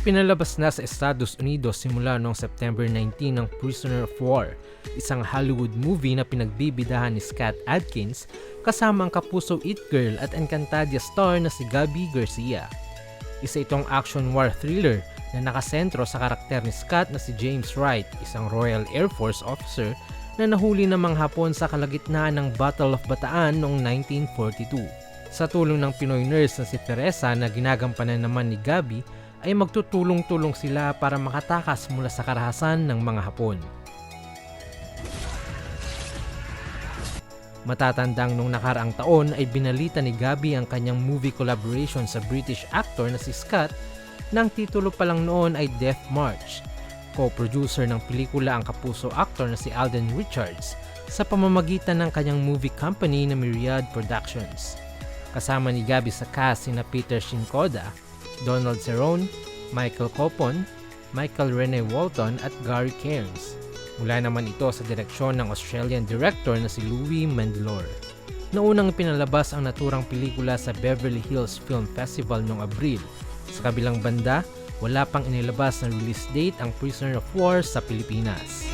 Ipinalabas na sa Estados Unidos simula noong September 19 ng Prisoner of War, isang Hollywood movie na pinagbibidahan ni Scott Adkins kasama ang kapuso It Girl at Encantadia star na si Gabby Garcia. Isa itong action war thriller na nakasentro sa karakter ni Scott na si James Wright, isang Royal Air Force officer na nahuli ng mga Hapon sa kalagitnaan ng Battle of Bataan noong 1942. Sa tulong ng Pinoy nurse na si Teresa na ginagampanan naman ni Gabby, ay magtutulong-tulong sila para makatakas mula sa karahasan ng mga Hapon. Matatandang nung nakaraang taon ay binalita ni Gabby ang kanyang movie collaboration sa British actor na si Scott nang titulo pa lang noon ay Death March. Co-producer ng pelikula ang kapuso actor na si Alden Richards sa pamamagitan ng kanyang movie company na Myriad Productions. Kasama ni Gabby sa cast sina Peter Shinkoda, Donald Cerrone, Michael Copon, Michael Rene Walton at Gary Cairns. Mula naman ito sa direksyon ng Australian director na si Louis Mandylor. Naunang pinalabas ang naturang pelikula sa Beverly Hills Film Festival noong Abril. Sa kabilang banda, wala pang inilabas na release date ang Prisoner of War sa Pilipinas.